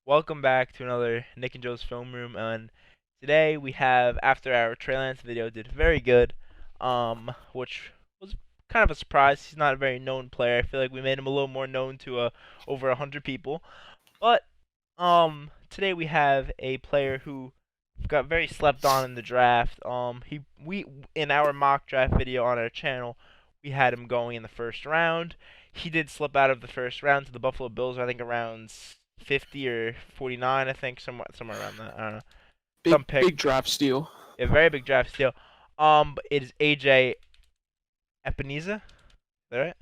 Welcome back to another Nick and Joe's Film Room, and today we have, after our Trey Lance video did very good, which was kind of a surprise. He's not a very known player. I feel like we made him a little more known to over 100 people. But today we have a player who got very slept on in the draft. We in our mock draft video on our channel, we had him going in the first round. He did slip out of the first round to the Buffalo Bills, I think around 50 or 49, I think somewhere around that. I don't know. Some pick, Big draft steal. a very big draft steal. It is AJ Epenesa. Is that right?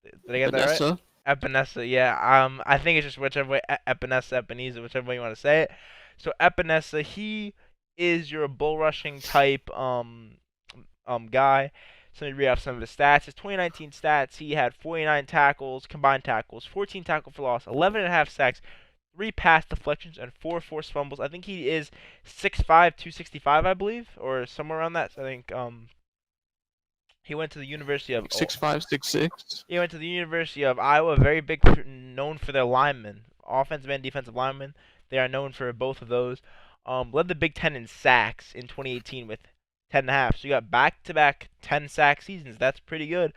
Did I get that right? Vanessa. Epenesa, yeah. I think it's just whichever way, Epenesa, Epenesa, whichever way you want to say it. So Epenesa, he is your bull rushing type guy. So let me read off some of his stats. His 2019 stats: he had 49 tackles, combined tackles, 14 tackle for loss, 11 and a half sacks, 3 pass deflections, and 4 forced fumbles. I think he is 6'5", 265, I believe, or somewhere around that. So I think he went to the University of Like 6'5", 6'6". he went to the University of Iowa, very big, known for their linemen, offensive and defensive linemen. They are known for both of those. Led the Big Ten in sacks in 2018 with 10 and a half. So you got back-to-back 10 sack seasons. That's pretty good.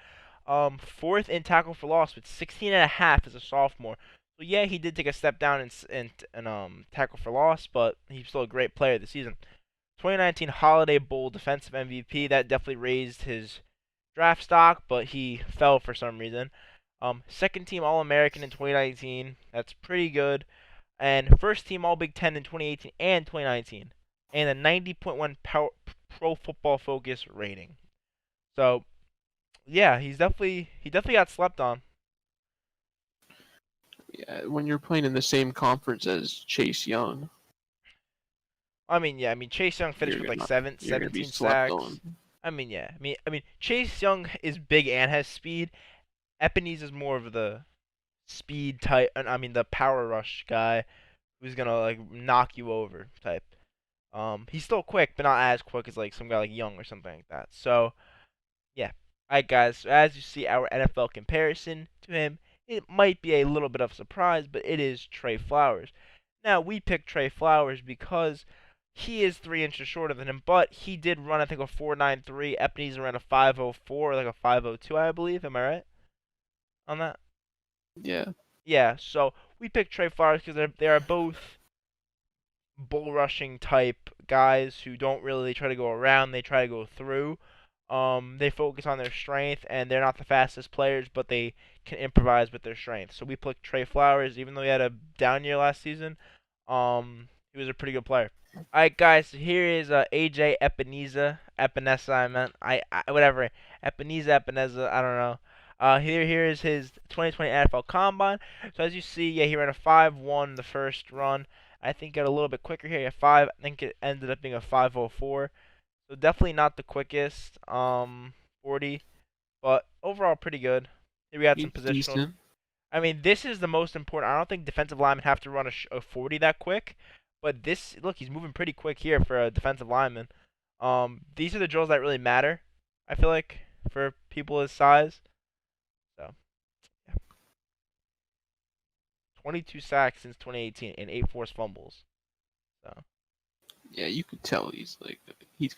Fourth in tackle for loss with 16 and a half as a sophomore. So yeah, he did take a step down in tackle for loss, but he's still a great player this season. 2019 Holiday Bowl defensive MVP, that definitely raised his draft stock, but he fell for some reason. Second team All American in 2019. That's pretty good. And first team All Big Ten in 2018 and 2019. And a 90.1 Pro Football Focus rating. So yeah, he definitely got slept on. Yeah, when you're playing in the same conference as Chase Young, I mean, yeah, Chase Young finished you're with like gonna you're gonna be 17 slept sacks. on. I mean, yeah, Chase Young is big and has speed. Epenese is more of the speed type, and the power rush guy who's gonna like knock you over type. He's still quick, but not as quick as like some guy like Young or something like that. So yeah, alright guys. So as you see, our NFL comparison to him, it might be a little bit of a surprise, but it is Trey Flowers. Now we picked Trey Flowers because he is 3 inches shorter than him, but he did run I think a 4.93. Epenese ran a 5.04, like a 5.02, I believe. Am I right on that? Yeah, Yeah. So we picked Trey Flowers because they are both bull rushing type guys who don't really try to go around, they try to go through. They focus on their strength, and they're not the fastest players, but they can improvise with their strength. So we picked Trey Flowers, even though he had a down year last season. He was a pretty good player. All right, guys. So here is AJ Epenesa. I meant I whatever. Epenesa. I don't know. Here is his 2020 NFL Combine. So as you see, yeah, he ran a 5.1 the first run. I think got a little bit quicker here at 5. I think it ended up being a 5.04. So definitely not the quickest 40, but overall pretty good. Here we had some he's positionals. decent. This is the most important. I don't think defensive linemen have to run a 40 that quick, but this look, he's moving pretty quick here for a defensive lineman. These are the drills that really matter. I feel like for people his size. So yeah. 22 sacks since 2018 and 8 forced fumbles. So Yeah, you could tell he's gonna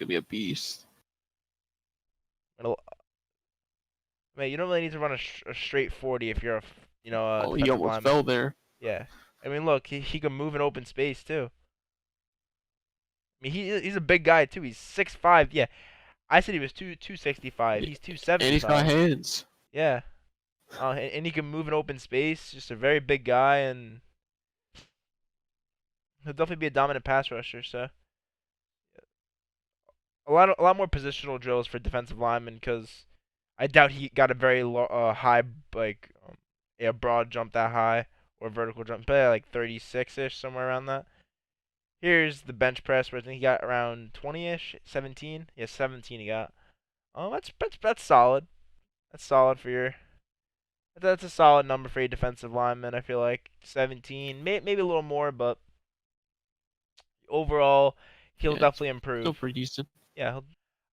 be a beast. man, you don't really need to run a straight 40 if you're a Oh, he defensive almost lineman. fell there. Yeah. Look, he can move in open space too. He's a big guy too. He's 6'5". Yeah, I said he was 265. Yeah, He's and he's got 275. hands. Yeah. And he can move in open space. Just a very big guy, and he'll definitely be a dominant pass rusher. So a lot more positional drills for defensive linemen because I doubt he got a very high like a broad jump that high or vertical jump, but like 36ish somewhere around that. Here's the bench press where I think he got around 20ish, 17. Yeah, 17 he got. Oh, that's solid. That's solid for your. That's a solid number for a defensive lineman. I feel like 17, maybe a little more, but overall, he'll Yeah, it's definitely still improve. pretty decent. Yeah.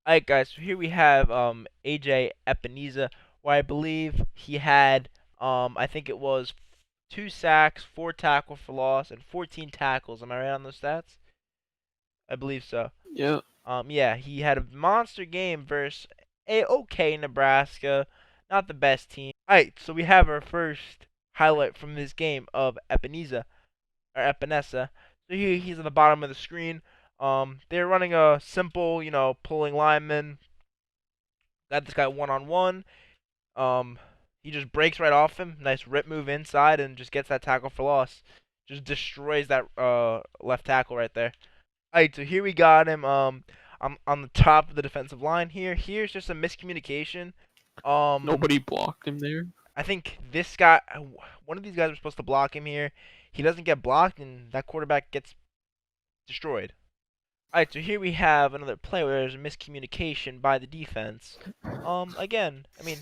Alright, guys. So here we have AJ Epenesa, where I believe he had I think it was 2 sacks, 4 tackles for loss, and 14 tackles. Am I right on those stats? I believe so. Yeah. Yeah, he had a monster game versus a okay Nebraska, not the best team. All right, so we have our first highlight from this game of Epenesa or Epenesa. So he's at the bottom of the screen. They're running a simple, pulling lineman. Got this guy one on one. Um, he just breaks right off him. Nice rip move inside and just gets that tackle for loss. Just destroys that left tackle right there. Alright, so here we got him on the top of the defensive line here. Here's just a miscommunication. Um Nobody blocked him there. I think this guy one of these guys was supposed to block him here. He doesn't get blocked and that quarterback gets destroyed. Alright, so here we have another play where there's a miscommunication by the defense. Again, I mean,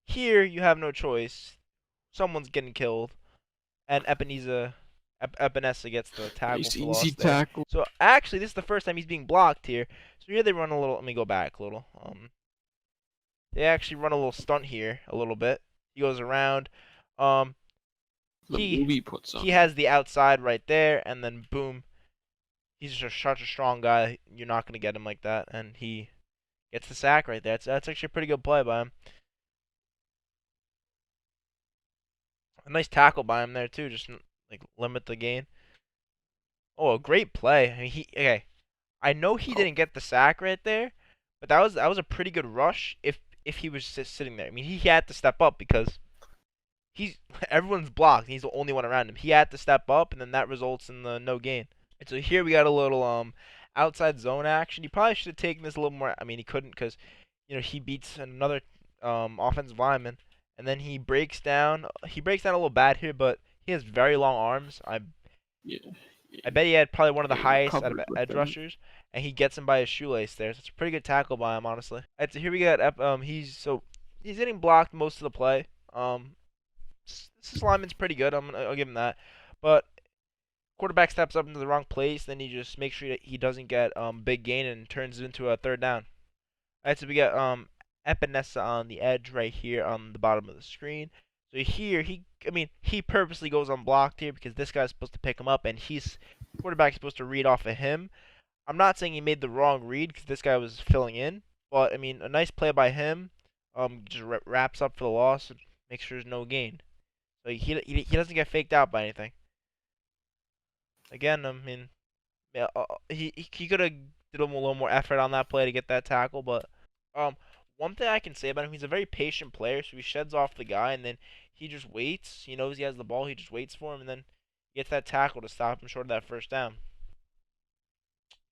here you have no choice. Someone's getting killed and Epenesa gets the tackle Nice for easy loss there. tackle. So actually, this is the first time he's being blocked here. So here they run a little. Let me go back a little. They actually run a little stunt here, a little bit. He goes around. Um, The he movie puts on. he has the outside right there, and then boom, he's just such a strong guy. You're not gonna get him like that, and he gets the sack right there. That's actually a pretty good play by him. A nice tackle by him there too, just like limit the gain. Oh, a great play. I mean, I know he Oh, didn't get the sack right there, but that was a pretty good rush if he was just sitting there. I mean, he had to step up because he's everyone's blocked. He's the only one around him. He had to step up, and then that results in the no gain. And so here we got a little outside zone action. He probably should have taken this a little more. I mean, he couldn't because he beats another offensive lineman, and then he breaks down. He breaks down a little bad here, but he has very long arms. yeah. I bet he had probably one of the He highest out of recovered with edge that. rushers, and he gets him by his shoelace there. So it's a pretty good tackle by him, honestly. Alright, so here we got he's getting blocked most of the play. This lineman's pretty good. I'll give him that, but quarterback steps up into the wrong place, then he just makes sure that he doesn't get big gain and turns it into a third down. Alright, so we got Epenesa on the edge right here on the bottom of the screen. So here he purposely goes unblocked here because this guy's supposed to pick him up and he's quarterback's supposed to read off of him. I'm not saying he made the wrong read because this guy was filling in, but I mean a nice play by him. Just wraps up for the loss and makes sure there's no gain. So he doesn't get faked out by anything. Again, I mean, yeah, he could have did a little more effort on that play to get that tackle, but um, one thing I can say about him, he's a very patient player. So he sheds off the guy and then he just waits. He knows he has the ball. He just waits for him and then gets that tackle to stop him short of that first down.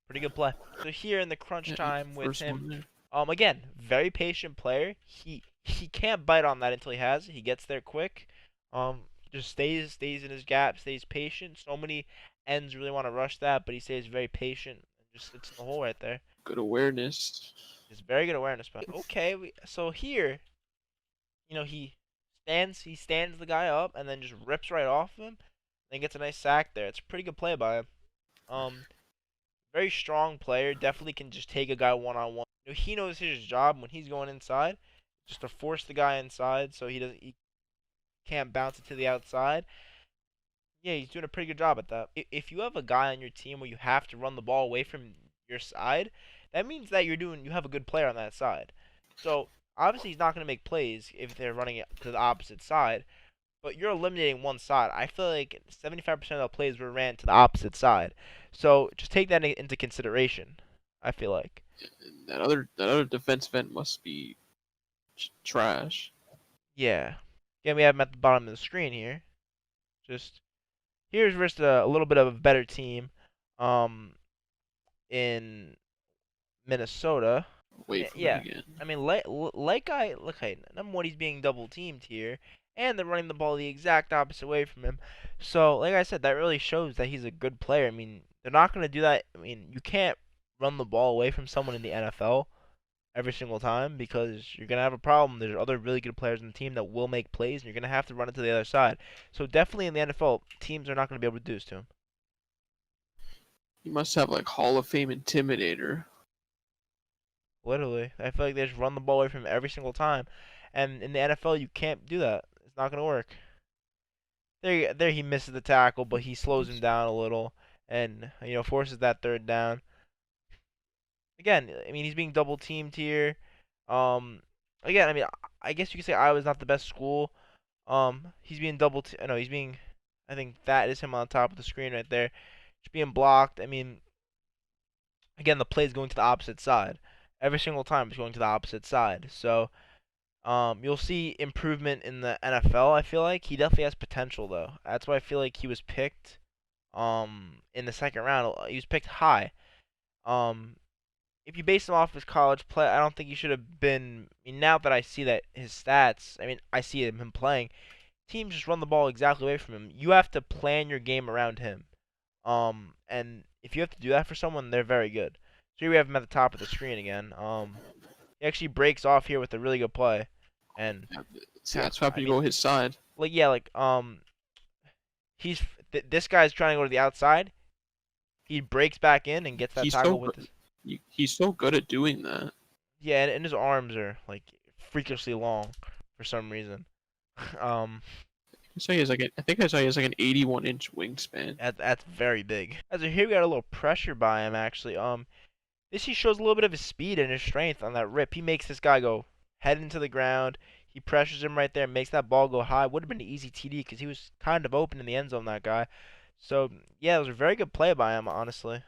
Pretty good play. So here in the crunch Yeah, time with first him, one there. again, very patient player. He can't bite on that until he has it. He gets there quick. Just stays in his gap, stays patient. So many ends really want to rush that, but he stays very patient and just sits in the hole right there. Good awareness. It's very good awareness, but okay. So here, he stands the guy up and then just rips right off him, then gets a nice sack there. It's a pretty good play by him. Um, Very strong player. Definitely can just take a guy one on one. He knows his job when he's going inside, just to force the guy inside so he can't bounce it to the outside. Yeah, he's doing a pretty good job at that. If you have a guy on your team where you have to run the ball away from your side, that means that you have a good player on that side. So obviously he's not going to make plays if they're running it to the opposite side, but you're eliminating one side. I feel like 75% of the plays were ran to the opposite side. So just take that into consideration. I feel like. That other defense vent must be trash. Yeah. Again, we have him at the bottom of the screen here. Just here's just a little bit of a better team, um, in Minnesota. Away from it Yeah. again. I mean, number one, he's being double teamed here, and they're running the ball the exact opposite way from him. So, like I said, that really shows that he's a good player. I mean, they're not gonna do that. I mean, you can't run the ball away from someone in the NFL every single time because you're gonna have a problem. There's other really good players in the team that will make plays, and you're gonna have to run it to the other side. So definitely in the NFL, teams are not gonna be able to do this to him. He must have like Hall of Fame intimidator. Literally, I feel like they just run the ball away from him every single time, and in the NFL, you can't do that. It's not gonna work. there he misses the tackle, but he slows him down a little and forces that third down. Again, I mean he's being double teamed here. Um, again, I mean I guess you could say Iowa's not the best school. He's being no, he's being. I think that is him on top of the screen right there. Just being blocked. I mean, again, the play is going to the opposite side. Every single time it's going to the opposite side. So, you'll see improvement in the NFL. I feel like he definitely has potential though. That's why I feel like he was picked, in the second round. He was picked high. Um, if you base him off his college play, I don't think he should have been. I mean, now that I see that his stats, I mean, I see him playing. Teams just run the ball exactly away from him. You have to plan your game around him. And if you have to do that for someone, they're very good. So here we have him at the top of the screen again. He actually breaks off here with a really good play, and Yeah, see, that's what I happened. You mean, go his side. like yeah, like he's this guy's trying to go to the outside. He breaks back in and gets that He's so tackle with good. his He's so good at doing that. yeah, and his arms are like freakishly long for some reason. um, So he has like I think I saw he has like an 81-inch wingspan. that's very big. As here we got a little pressure by him actually. This he shows a little bit of his speed and his strength on that rip. He makes this guy go head into the ground. He pressures him right there, makes that ball go high. Would have been an easy TD because he was kind of open in the end zone, that guy. So yeah, it was a very good play by him, honestly.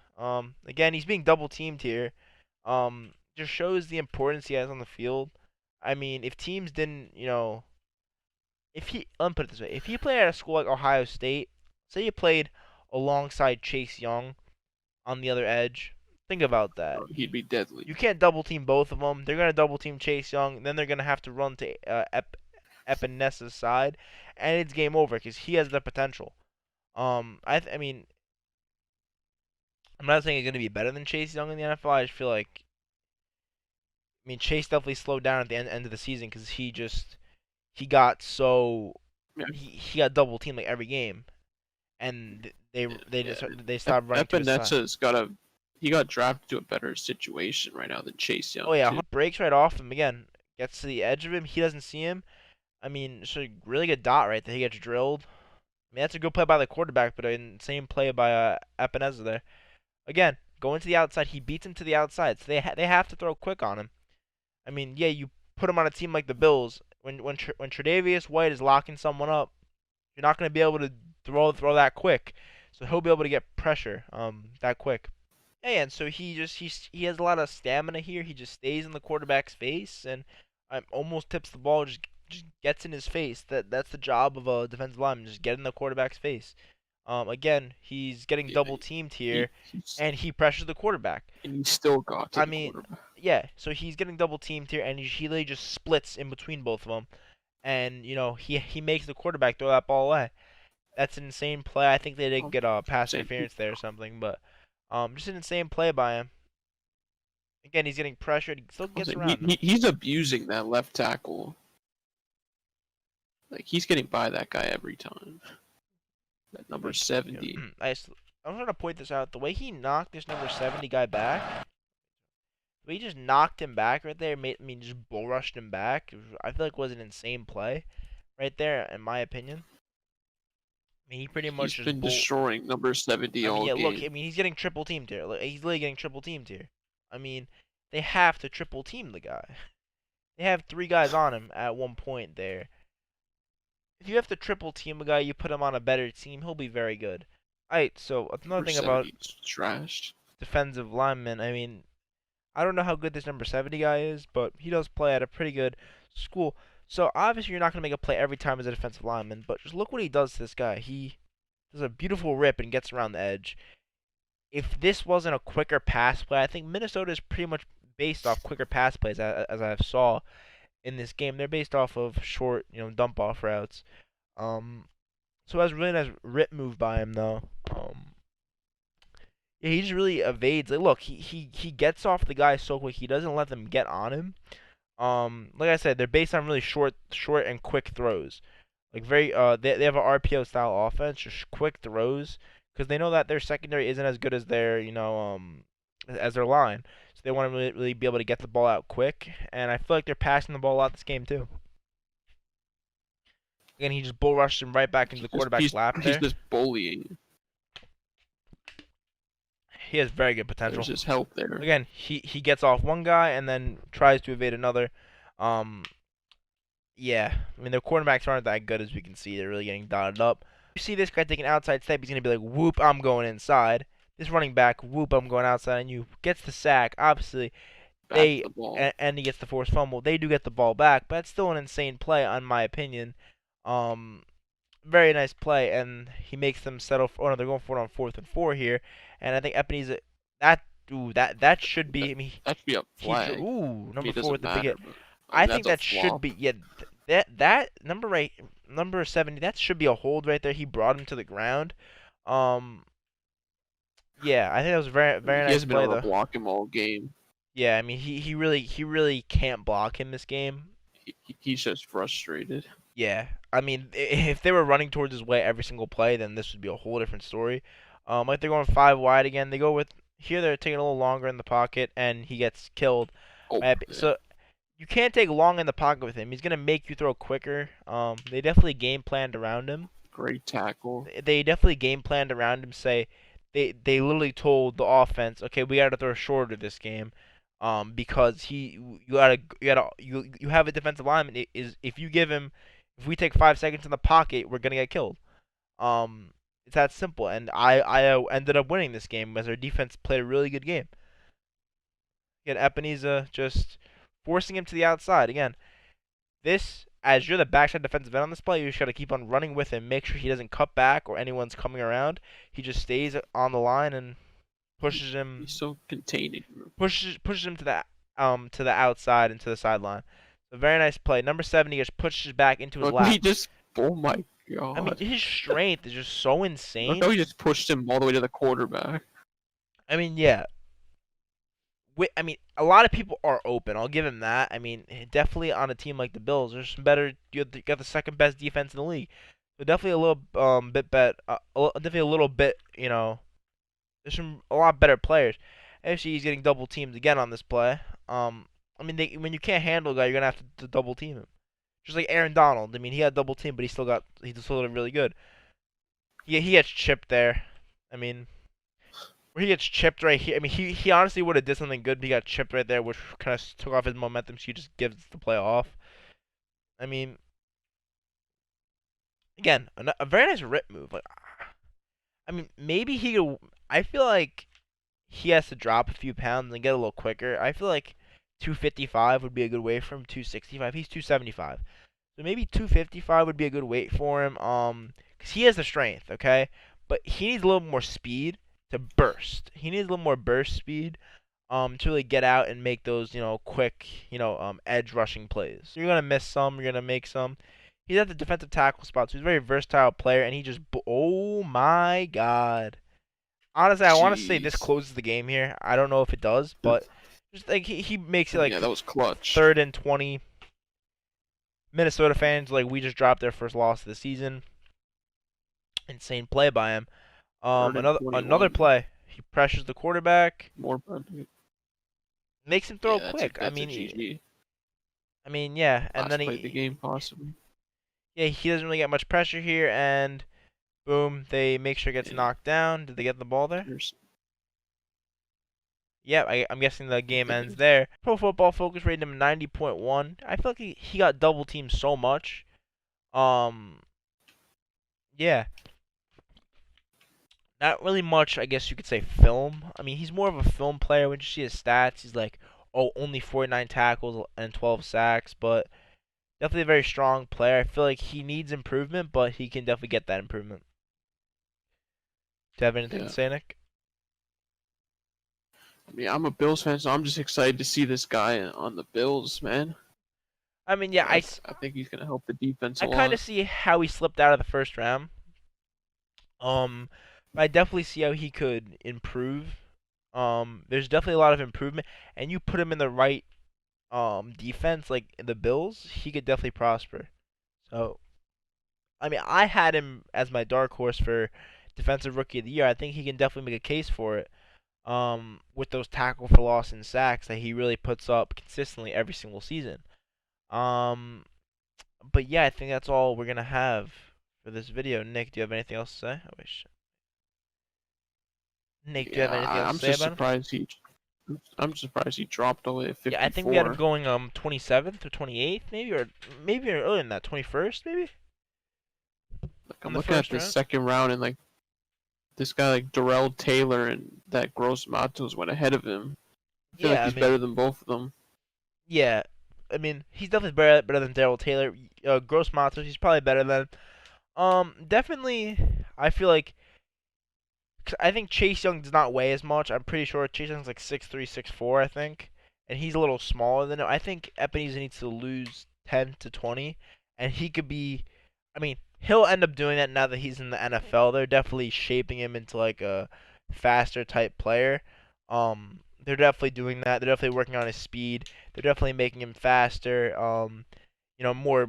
Again, he's being double teamed here. Just shows the importance he has on the field. I mean, if teams didn't, if he, let me put it this way, if he played at a school like Ohio State, say he played alongside Chase Young on the other edge, think about that. He'd be deadly. You can't double team both of them. They're gonna double team Chase Young, then they're gonna have to run to Epenesa's side, and it's game over because he has the potential. I mean, I'm not saying he's gonna be better than Chase Young in the NFL. I just feel like, I mean, Chase definitely slowed down at the end of the season because he got so Yeah, he got double teamed like every game, and they stopped running to his side. Epenesa's got a he got drafted to a better situation right now than Chase Oh Young yeah, too. breaks right off him again. Gets to the edge of him. He doesn't see him. I mean, it's a really good dot right there. He gets drilled. I mean, that's a good play by the quarterback, but an insane play by Epenesa there. Again, going to the outside, he beats him to the outside, so they have to throw quick on him. I mean, yeah, you put him on a team like the Bills. When Tre'Davious White is locking someone up, you're not going to be able to throw that quick. So he'll be able to get pressure that quick. And so he has a lot of stamina here. He just stays in the quarterback's face and almost tips the ball, just gets in his face. That's the job of a defensive lineman, just get in the quarterback's face. Again, he's getting Yeah, double teamed he, here, he's and he pressures the quarterback. and he still got to I the mean, quarterback. yeah. So he's getting double teamed here, and he literally just splits in between both of them, and he makes the quarterback throw that ball away. That's an insane play. I think they did get a pass Same. interference there or something, but just an insane play by him. Again, he's getting pressured. He still gets around him. He's abusing that left tackle. Like he's getting by that guy every time. That number 70. I'm trying to point this out. The way he knocked this number 70 guy back, the way he just knocked him back right there, just bull rushed him back. I feel like was an insane play right there, in my opinion. I mean, he pretty much He's just been destroying number 70 I mean, all yeah, game. look, I mean, he's getting triple teamed here. Look, he's literally getting triple teamed here. I mean, they have to triple team the guy. They have three guys on him at one point there. If you have to triple team a guy, you put him on a better team, he'll be very good. Alright, so another Number thing 70 about is trashed. defensive linemen, I mean, I don't know how good this number 70 guy is, but he does play at a pretty good school. So obviously you're not going to make a play every time as a defensive lineman, but just look what he does to this guy. He does a beautiful rip and gets around the edge. If this wasn't a quicker pass play, I think Minnesota is pretty much based off quicker pass plays, as I saw in this game. They're based off of short, dump off routes. Um, so it was a really nice rip move by him though. Yeah, he just really evades. Like, look, he gets off the guy so quick. He doesn't let them get on him. Like I said, they're based on really short and quick throws. Like very, they have a RPO style offense, just quick throws, because they know that their secondary isn't as good as their, as their line. So they want to really be able to get the ball out quick, and I feel like they're passing the ball a lot this game too. Again, he just bull rushed him right back into the quarterback's lap He's there. just bullying. He has very good There's potential. just help there. Again, he gets off one guy and then tries to evade another. Um, yeah, I mean, their quarterbacks aren't that good as we can see. They're really getting dotted up. You see this guy take an outside step, he's going to be like, whoop, I'm going inside. This running back, whoop, I'm going outside, and you gets the sack. Obviously, Back they the ball. and he gets the forced fumble. They do get the ball back, but it's still an insane play, in my opinion. Um, Very nice play, and he makes them settle. Oh no, they're going for it on 4th and 4 here, and I think Epenesa that that should be. That I mean, that should be a flag. I mean, number it 4 with doesn't the big matter, hit. but I I mean think that's a that should be flop. yeah. That number 70. That should be a hold right there. He brought him to the ground. Um, yeah, I think that was a very I mean, very he nice hasn't been play able to though. block him all game. Yeah, I mean he really can't block him this game. He's just frustrated. Yeah, I mean, if they were running towards his way every single play, then this would be a whole different story. Like they're going 5 wide again. They go with here. They're taking a little longer in the pocket, and he gets killed. Oh, yeah. So you can't take long in the pocket with him. He's gonna make you throw quicker. They definitely game planned around him. Great tackle. They definitely game planned around him. Say they literally told the offense, okay, we got to throw shorter this game. Because you have a defensive lineman. It is if you give him if we take 5 seconds in the pocket, we're gonna get killed. Um, it's that simple. And I ended up winning this game as our defense played a really good game. Again, Epenesa just forcing him to the outside. Again, this as you're the backside defensive end on this play, you just gotta keep on running with him. Make sure he doesn't cut back or anyone's coming around. He just stays on the line and pushes He's him so containing. pushes him to the outside and to the sideline. A very nice play. Number 70 just pushes back into his Look, he lap. just. Oh my I mean, god. his strength is just so Look how insane. he just pushed him all the way to the quarterback. I mean, yeah. I mean, a lot of people are open. I'll give him that. I mean, definitely on a team like the Bills, there's some better. You got the second best defense in the league. So definitely a little bit definitely a little bit. There's a lot better players. Actually, he's getting double teamed again on this play. I mean, when you can't handle a guy, you're gonna have to double team him. Just like Aaron Donald. I mean, he had double team, but he still did really good. He gets chipped there. I mean, where he gets chipped right here. I mean, he honestly would have did something good, but he got chipped right there, which kind of took off his momentum. So he just gives the play off. I mean, again, a very nice rip move. Like, I mean, maybe he could. I feel like he has to drop a few pounds and get a little quicker. I feel like 255 would be a good weight for him. 265. He's 275. So maybe 255 would be a good weight for him. Cause he has the strength, okay, but he needs a little more speed to burst. He needs a little more burst speed, to really get out and make those, quick, edge rushing plays. You're gonna miss some. You're gonna make some. He's at the defensive tackle spot, so he's a very versatile player, and he just, oh my god. Honestly, I want to say this Jeez. closes the game here. I don't know if it does, but just like he makes it like Yeah, that was clutch. 3rd and 20. Minnesota fans, like, we just dropped their first loss of the season. Insane play by him. Third and Another 21. play. He pressures the quarterback, More punting. makes him throw Yeah, that's a quick. that's a GG. Yeah, and then Last play of the game, possibly. he doesn't really get much pressure here, and boom, they make sure it gets Yeah. knocked down. Did they get the ball there? Yep, I'm guessing the game ends there. Pro Football Focus rated him 90.1. I feel like he got double teamed so much. Um, yeah, not really much, I guess you could say, film. I mean, he's more of a film player. When you see his stats, he's like, oh, only 49 tackles and 12 sacks, but definitely a very strong player. I feel like he needs improvement, but he can definitely get that improvement. Do you have anything to Yeah. say, Nick? I mean, I'm a Bills fan, so I'm just excited to see this guy on the Bills, man. I mean, yeah, I think he's gonna help the defense a I kind of lot. see how he slipped out of the first round. But I definitely see how he could improve. There's definitely a lot of improvement, and you put him in the right defense, like the Bills, he could definitely prosper. So, I mean, I had him as my dark horse for defensive rookie of the year. I think he can definitely make a case for it. With those tackle for loss and sacks that he really puts up consistently every single season. Um, But yeah, I think that's all we're gonna have for this video. Nick, do you have anything else to say? I wish. Nick, do you have Yeah, anything else to I'm say just about him? surprised I'm surprised he dropped away at Yeah, I think we had him 54. going 27th or 28th, maybe earlier than that, 21st, maybe Like on I'm the looking at first the round. second round and like this guy like Darrell Taylor and that Gross Matos went ahead of him. I feel like Yeah, I he's better mean, than both of them. yeah, I mean, he's definitely better than Daryl Taylor. Gross Monsters, he's probably better than. Definitely, I feel like 'cause I think Chase Young does not weigh as much. I'm pretty sure Chase Young's like 6'3", 6'4", I think, and he's a little smaller than him. I think Epenesa needs to lose 10 to 20, and he could be. I mean, he'll end up doing that now that he's in the NFL. They're definitely shaping him into like a faster type player. They're definitely doing that. They're definitely working on his speed. They're definitely making him faster. More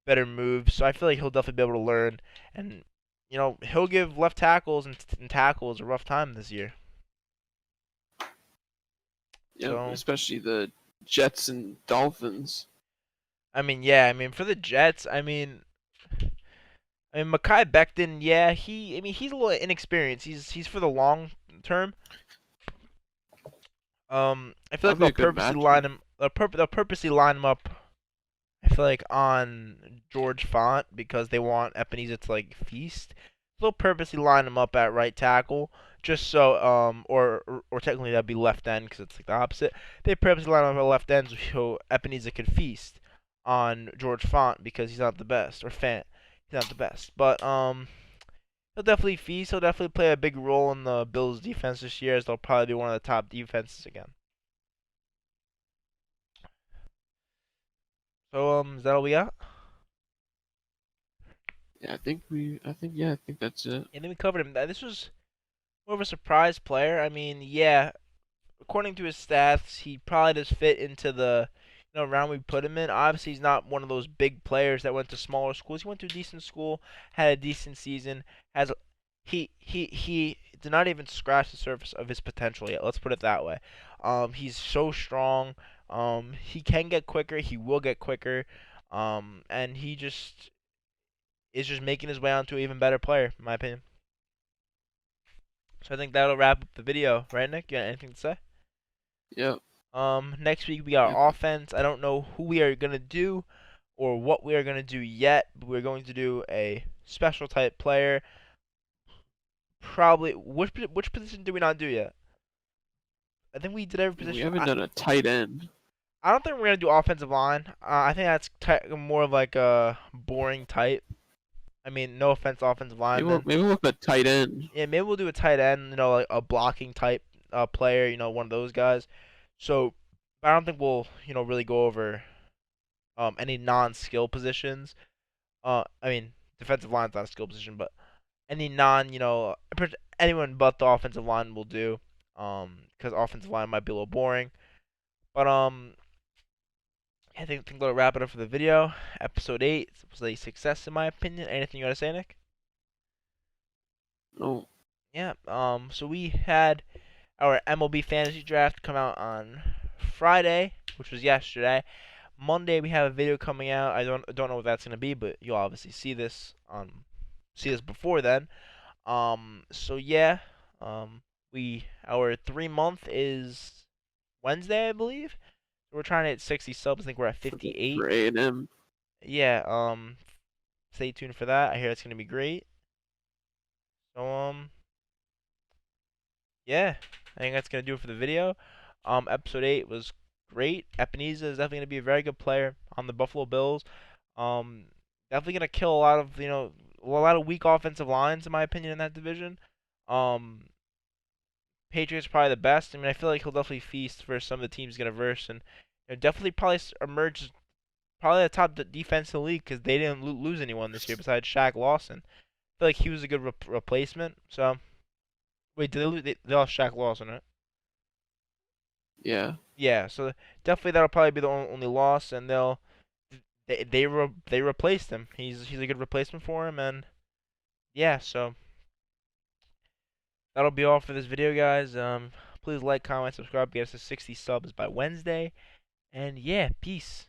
better moves. So I feel like he'll definitely be able to learn, and he'll give left tackles and tackles a rough time this year. Yeah, So especially the Jets and Dolphins. I mean, yeah, I mean for the Jets, I mean Mekhi Becton, yeah, he's a little inexperienced. He's for the long term. I feel like That'd be they'll a good purposely matchup. line him. They'll purposely line him up. I feel like on George Font because they want Epenesa to like feast. They'll purposely line him up at right tackle just so or technically that'd be left end because it's like the opposite. They purposely line him up at left end so Epenesa could feast on George Font because he's not the best or Fant. He's not the best, but he'll definitely feast. He'll definitely play a big role in the Bills' defense this year as they'll probably be one of the top defenses again. So is that all we got? Yeah, I think that's it. And then we covered him. This was more of a surprise player. I mean, yeah, according to his stats, he probably does fit into the round we put him in. Obviously, he's not one of those big players that went to smaller schools. He went to a decent school, had a decent season. Has he did not even scratch the surface of his potential yet. Let's put it that way. He's so strong. He can get quicker. He will get quicker. And he just is just making his way onto an even better player, in my opinion. So I think that'll wrap up the video, right, Nick? You got anything to say? Yep, Next week we got yep. offense. I don't know who we are gonna do or what we are gonna do yet, but we're going to do a special type player. Probably which position did we not do yet? I think we did every We position. haven't done a tight end. I don't think we're gonna do offensive line. I think that's more of like a boring type. I mean, no offense, offensive lineman. Maybe we'll look at tight end. Yeah, maybe we'll do a tight end. Like a blocking type player. One of those guys. So I don't think we'll really go over any non-skill positions. I mean, defensive line's not a skill position, but any anyone but the offensive line will do. Because offensive line might be a little boring. But I think that'll wrap it up for the video. Episode 8 was a success in my opinion. Anything you gotta say, Nick? No, Yeah. So we had our MLB fantasy draft come out on Friday, which was yesterday. Monday we have a video coming out. I don't know what that's gonna be, but you'll obviously see this before then. So yeah, we our 3 month is Wednesday, I believe. We're trying to hit 60 subs. I think we're at 58. for A&M. Yeah. Stay tuned for that. I hear it's gonna be great. So yeah, I think that's gonna do it for the video. Episode 8 was great. Epenesa is definitely gonna be a very good player on the Buffalo Bills. Um, Definitely gonna kill a lot of weak offensive lines in my opinion in that division. Um, Patriots probably the best. I mean, I feel like he'll definitely feast for some of the teams gonna verse and definitely probably emerge as probably the top defense in the league because they didn't lose anyone this year besides Shaq Lawson. I feel like he was a good replacement. So wait, did they lose? They lost Shaq Lawson, right? Yeah, Yeah, so definitely that'll probably be the only loss, and they replaced him. He's a good replacement for him, and yeah, so that'll be all for this video, guys. Please like, comment, subscribe, get us to 60 subs by Wednesday, and yeah, peace.